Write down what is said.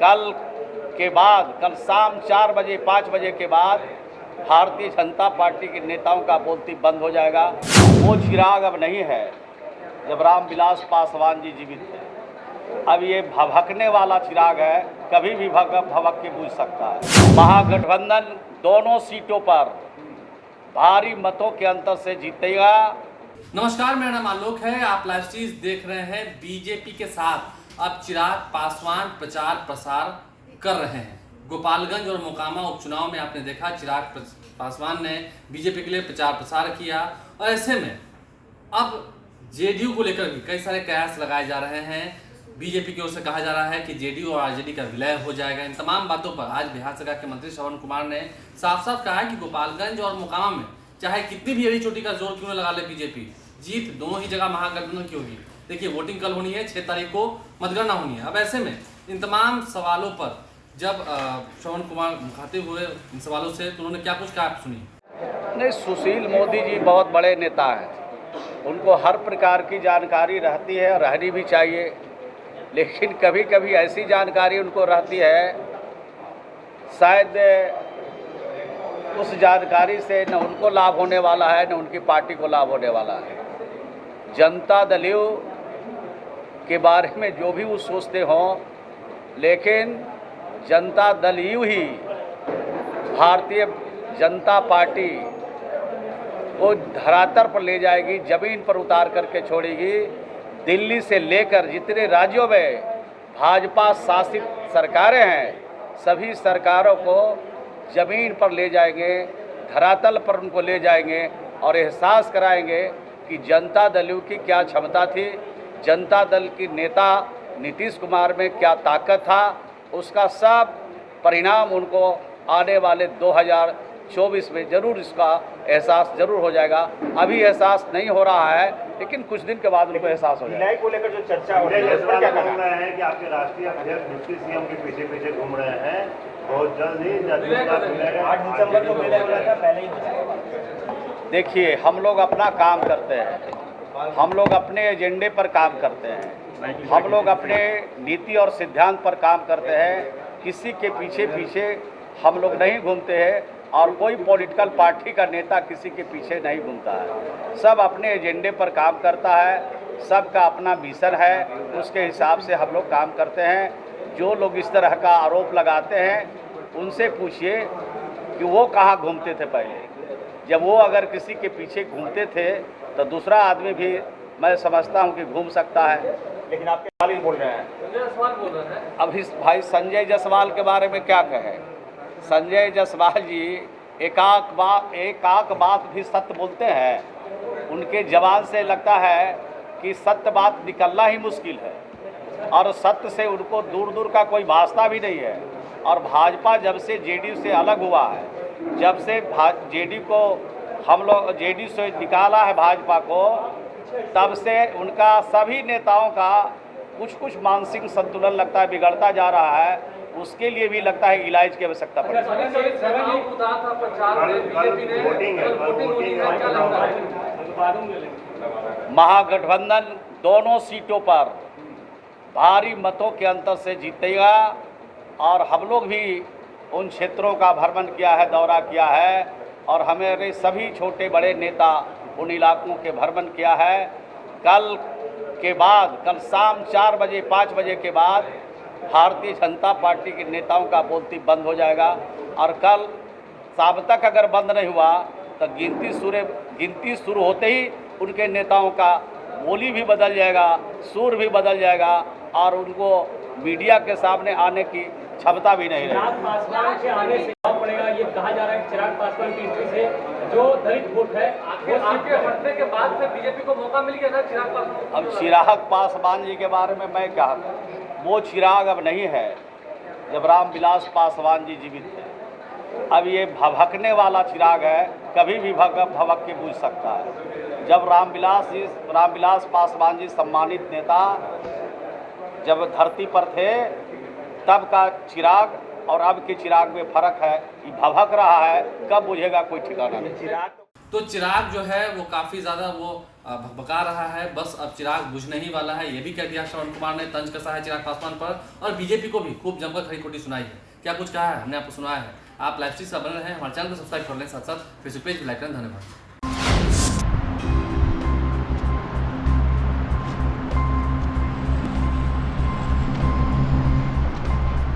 कल के बाद, कल शाम 4 बजे 5 बजे के बाद भारतीय जनता पार्टी के नेताओं का बोलती बंद हो जाएगा। वो चिराग अब नहीं है जब रामविलास पासवान जी जीवित थे। अब ये भभकने वाला चिराग है, कभी भी भभक के बुझ सकता है। महागठबंधन दोनों सीटों पर भारी मतों के अंतर से जीतेगा। नमस्कार, मेरा नाम आलोक है। आप लाइव स्ट्रीम देख रहे हैं। बीजेपी के साथ अब चिराग पासवान प्रचार प्रसार कर रहे हैं। गोपालगंज और मोकामा उपचुनाव में आपने देखा चिराग पासवान ने बीजेपी के लिए प्रचार प्रसार किया, और ऐसे में अब जेडीयू को लेकर भी कई सारे कयास लगाए जा रहे हैं। बीजेपी की ओर से कहा जा रहा है कि जेडीयू और आरजेडी का विलय हो जाएगा। इन तमाम बातों पर आज बिहार सरकार के मंत्री श्रवण कुमार ने साफ साफ कहा है कि गोपालगंज और मोकामा में चाहे कितनी भी एड़ी चोटी का जोर क्यों न लगा ले बीजेपी, जीत दोनों ही जगह महागठबंधन की होगी। देखिए, वोटिंग कल होनी है, 6 तारीख को मतगणना होनी है। अब ऐसे में इन तमाम सवालों पर जब श्रवण कुमार मुखातिब हुए इन सवालों से, तो उन्होंने क्या कुछ कहा, आप सुनिए। नहीं, सुशील मोदी जी बहुत बड़े नेता हैं, उनको हर प्रकार की जानकारी रहती है, रहनी भी चाहिए। लेकिन कभी कभी ऐसी जानकारी उनको रहती है, शायद उस जानकारी से न उनको लाभ होने वाला है, न उनकी पार्टी को लाभ होने वाला है। जनता दल के बारे में जो भी वो सोचते हों, लेकिन जनता दल ही भारतीय जनता पार्टी को धरातल पर ले जाएगी, ज़मीन पर उतार करके छोड़ेगी। दिल्ली से लेकर जितने राज्यों में भाजपा शासित सरकारें हैं, सभी सरकारों को ज़मीन पर ले जाएंगे, धरातल पर उनको ले जाएंगे और एहसास कराएंगे कि जनता दल की क्या क्षमता थी, जनता दल की नेता नीतीश कुमार में क्या ताकत था। उसका सब परिणाम उनको आने वाले 2024 में जरूर इसका एहसास जरूर हो जाएगा। अभी एहसास नहीं हो रहा है, लेकिन कुछ दिन के बाद उनको एहसास हो जाएगा। विलय को लेकर जो चर्चा हो रही है, इस पर क्या कहना है कि आपके राष्ट्रीय अध्यक्ष डिप्टी सीएम के पीछे पीछे घूम रहे हैं, बहुत जल्द ही 8 दिसंबर को विलय हो रहा था, पहले ही। देखिए, हम लोग अपना काम करते हैं, हम लोग अपने एजेंडे पर काम करते हैं, हम लोग अपने नीति और सिद्धांत पर काम करते हैं। किसी के पीछे पीछे हम लोग नहीं घूमते हैं, और कोई पॉलिटिकल पार्टी का नेता किसी के पीछे नहीं घूमता है। सब अपने एजेंडे पर काम करता है, सबका अपना विजन है, उसके हिसाब से हम लोग काम करते हैं। जो लोग इस तरह का आरोप लगाते हैं, उनसे पूछिए कि वो कहाँ घूमते थे पहले। जब वो अगर किसी के पीछे घूमते थे तो दूसरा आदमी भी मैं समझता हूँ कि घूम सकता है। लेकिन आपके सवाल ही बोल रहे हैं। अब इस भाई संजय जायसवाल के बारे में क्या कहें। संजय जायसवाल जी एकाक बात भी सत्य बोलते हैं। उनके जवान से लगता है कि सत्य बात निकलना ही मुश्किल है, और सत्य से उनको दूर दूर का कोई वास्ता भी नहीं है। और भाजपा जब से जेडीयू से अलग हुआ है, जब से जेडीयू को हम लोग जेडीयू से निकाला है भाजपा को, तब से उनका सभी नेताओं का कुछ मानसिक संतुलन लगता है बिगड़ता जा रहा है। उसके लिए भी लगता है इलाज की आवश्यकता पड़ेगी। महागठबंधन दोनों सीटों पर भारी मतों के अंतर से जीतेगा, और हम लोग भी उन क्षेत्रों का भ्रमण किया है, दौरा किया है, और हमारे सभी छोटे बड़े नेता उन इलाकों के भ्रमण किया है। कल के बाद, कल शाम 4 बजे 5 बजे के बाद भारतीय जनता पार्टी के नेताओं का बोलती बंद हो जाएगा, और कल शाम तक अगर बंद नहीं हुआ तो गिनती शुरू होते ही उनके नेताओं का बोली भी बदल जाएगा, सुर भी बदल जाएगा, और उनको मीडिया के सामने आने की क्षमता भी नहीं रहेगी। चिराग पासवान के आने से पड़ेगा, ये कहा जा रहा है। चिराग पासवान की एंट्री से जो दलित वोट है, वो आपके हटने के बाद से बीजेपी को मौका मिल गया था चिराग पासवान। अब चिराग पासवान जी के बारे में मैं क्या, वो चिराग अब नहीं है जब रामविलास पासवान जी जीवित थे। अब ये भभकने वाला चिराग है, कभी भी भभक के बुझ सकता है। जब रामविलास पासवान जी सम्मानित नेता जब धरती पर थे, तब का चिराग और अब के चिराग में फर्क है। ये भभक रहा है, कब बुझेगा कोई ठिकाना नहीं। तो चिराग जो है वो काफ़ी ज़्यादा वो भकभका रहा है, बस अब चिराग बुझने ही वाला है। ये भी कह दिया श्रवण कुमार ने, तंज कसा है चिराग पासवान पर, और बीजेपी को भी खूब जमकर खरी खोटी सुनाई है। क्या कुछ कहा है हमने आपको सुनाया है। आप लाइव स्ट्रीम से बने रहें, हमारे चैनल को सब्सक्राइब कर लें, साथ साथ फेसबुक पेज भी लाइक करें। धन्यवाद।